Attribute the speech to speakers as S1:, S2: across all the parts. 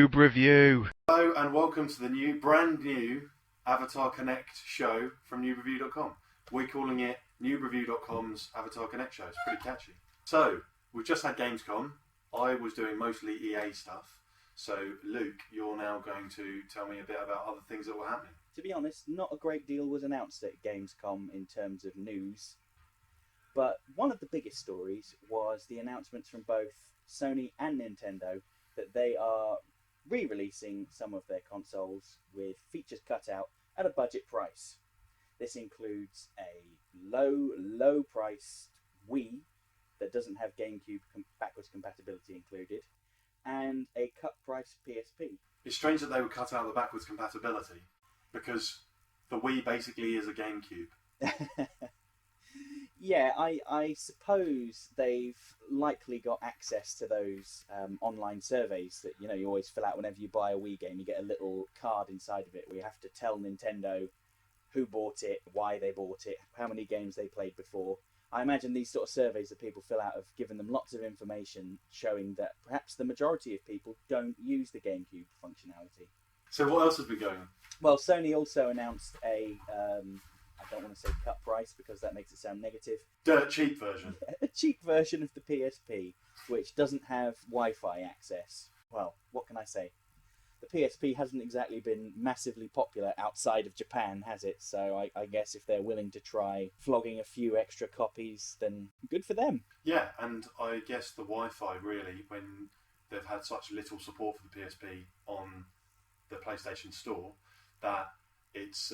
S1: Noob review.
S2: Hello and welcome to the brand new Avatar Kinect Show from noobreview.com. We're calling it noobreview.com's Avatar Kinect Show. It's pretty catchy. So, we've just had GamesCom. I was doing mostly EA stuff. So, Luke, you're now going to tell me a bit about other things that were happening.
S3: To be honest, not a great deal was announced at Gamescom in terms of news. But one of the biggest stories was the announcements from both Sony and Nintendo that they are re-releasing some of their consoles with features cut out at a budget price. This includes a low priced Wii that doesn't have GameCube backwards compatibility included, and a cut price PSP.
S2: It's strange that they would cut out the backwards compatibility, because the Wii basically is a GameCube.
S3: Yeah, I suppose they've likely got access to those online surveys that you always fill out whenever you buy a Wii game. You get a little card inside of it where you have to tell Nintendo who bought it, why they bought it, how many games they played before. I imagine these sort of surveys that people fill out have given them lots of information showing that perhaps the majority of people don't use the GameCube functionality.
S2: So what else has been going on?
S3: Well, Sony also announced a I don't want to say cut price because that makes it sound negative.
S2: Dirt cheap version.
S3: A cheap version of the PSP, which doesn't have Wi-Fi access. Well, what can I say? The PSP hasn't exactly been massively popular outside of Japan, has it? So I guess if they're willing to try flogging a few extra copies, then good for them.
S2: Yeah, and I guess the Wi-Fi really, when they've had such little support for the PSP on the PlayStation Store, that it's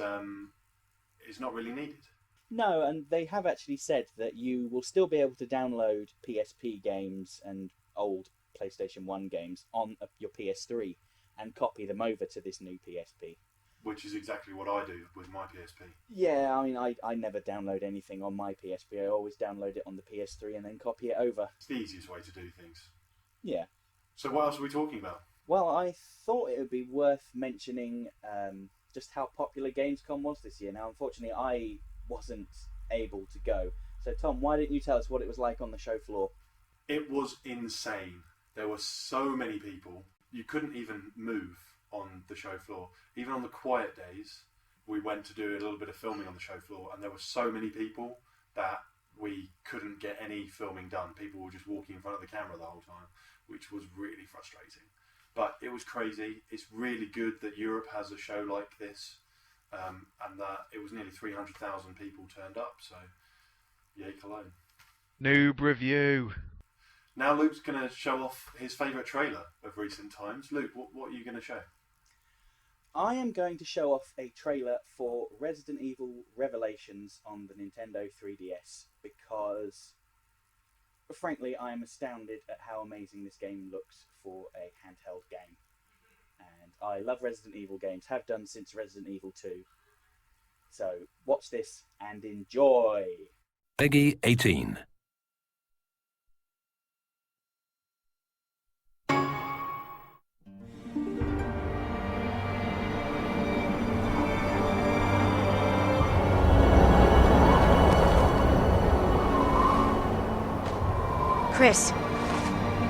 S2: not really needed.
S3: No, and they have actually said that you will still be able to download PSP games and old PlayStation 1 games on your PS3 and copy them over to this new PSP.
S2: Which is exactly what I do with my PSP.
S3: Yeah, I mean, I never download anything on my PSP. I always download it on the PS3 and then copy it over.
S2: It's the easiest way to do things.
S3: Yeah.
S2: So what else are we talking about?
S3: Well, I thought it would be worth mentioning just how popular Gamescom was this year. Now, unfortunately, I wasn't able to go. So, Tom, why didn't you tell us what it was like on the show floor?
S2: It was insane. There were so many people. You couldn't even move on the show floor. Even on the quiet days, we went to do a little bit of filming on the show floor, and there were so many people that we couldn't get any filming done. People were just walking in front of the camera the whole time, which was really frustrating. But it was crazy. It's really good that Europe has a show like this, and that it was nearly 300,000 people turned up, so yay Cologne.
S1: Noob review.
S2: Now Luke's going to show off his favourite trailer of recent times. Luke, what are you going to show?
S3: I am going to show off a trailer for Resident Evil Revelations on the Nintendo 3DS because, frankly, I am astounded at how amazing this game looks for a handheld game. And I love Resident Evil games, have done since Resident Evil 2. So watch this and enjoy.
S4: Peggy 18.
S5: Chris,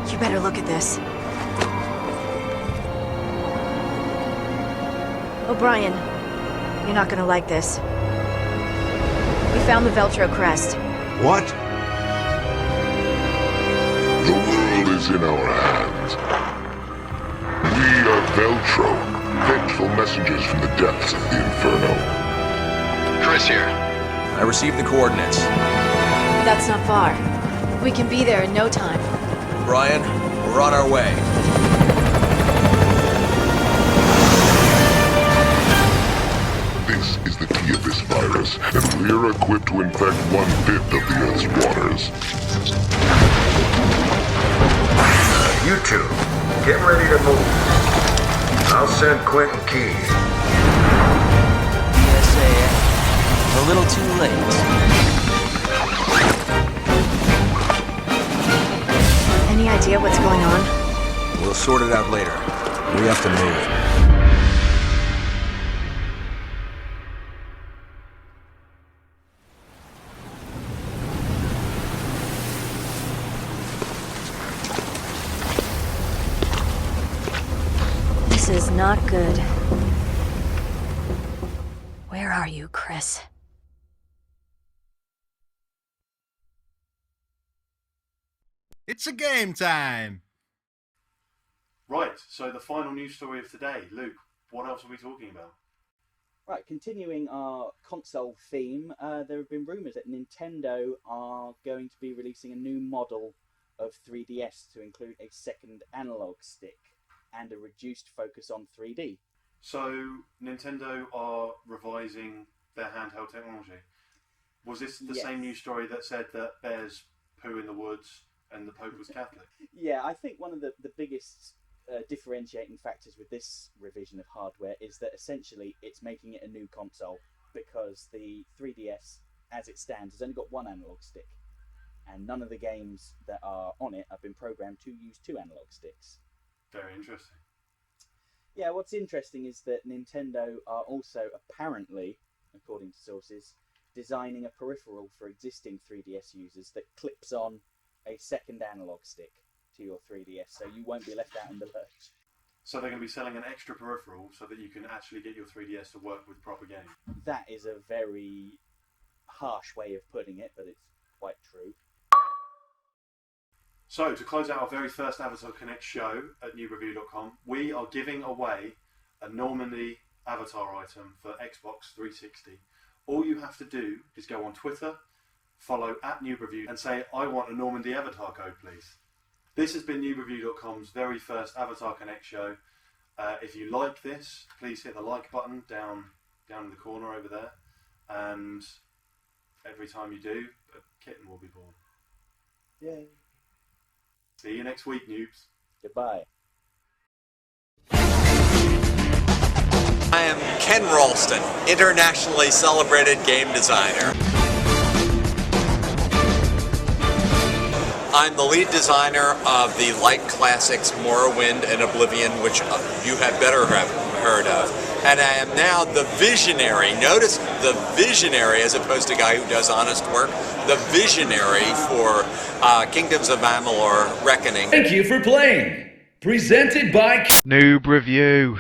S5: you better look at this. O'Brien, you're not gonna like this. We found the Veltro crest.
S6: What? The world is in our hands. We are Veltro, vengeful messengers from the depths of the Inferno.
S7: Chris here. I received the coordinates.
S5: That's not far. We can be there in no time.
S7: Brian, we're on our way.
S6: This is the key of this virus, and we're equipped to infect 1/5 of the Earth's waters.
S8: You two, get ready to move. I'll send Quentin Key.
S7: PSA, a little too late.
S5: Any idea what's going on?
S7: We'll sort it out later. We have to move.
S5: is not good. Where are you, Chris?
S9: It's a game time!
S2: Right, so the final news story of today. Luke, what else are we talking about?
S3: Right, continuing our console theme, there have been rumours that Nintendo are going to be releasing a new model of 3DS to include a second analog stick and a reduced focus on 3D.
S2: So, Nintendo are revising their handheld technology. Was this the same news story that said that bears poo in the woods and the Pope was Catholic?
S3: Yeah, I think one of the biggest differentiating factors with this revision of hardware is that essentially it's making it a new console, because the 3DS, as it stands, has only got one analog stick, and none of the games that are on it have been programmed to use two analog sticks.
S2: Very interesting.
S3: Yeah, what's interesting is that Nintendo are also apparently, according to sources, designing a peripheral for existing 3DS users that clips on a second analog stick to your 3DS, so you won't be left out in the lurch.
S2: So they're going to be selling an extra peripheral so that you can actually get your 3DS to work with proper games.
S3: That is a very harsh way of putting it, but it's quite true.
S2: So, to close out our very first Avatar Kinect show at NewReview.com, we are giving away a Normandy Avatar item for Xbox 360. All you have to do is go on Twitter, follow @NewReview, and say, I want a Normandy Avatar code, please. This has been NewReview.com's very first Avatar Kinect show. If you like this, please hit the like button down in the corner over there. And every time you do, a kitten will be born.
S3: Yay.
S2: See you next week, noobs.
S3: Goodbye.
S7: I am Ken Ralston, internationally celebrated game designer. I'm the lead designer of the light classics Morrowind and Oblivion, which you had better have heard of. And I am now the visionary, notice the visionary as opposed to a guy who does honest work, the visionary for Kingdoms of Amalur Reckoning.
S10: Thank you for playing. Presented by
S1: Noob Review.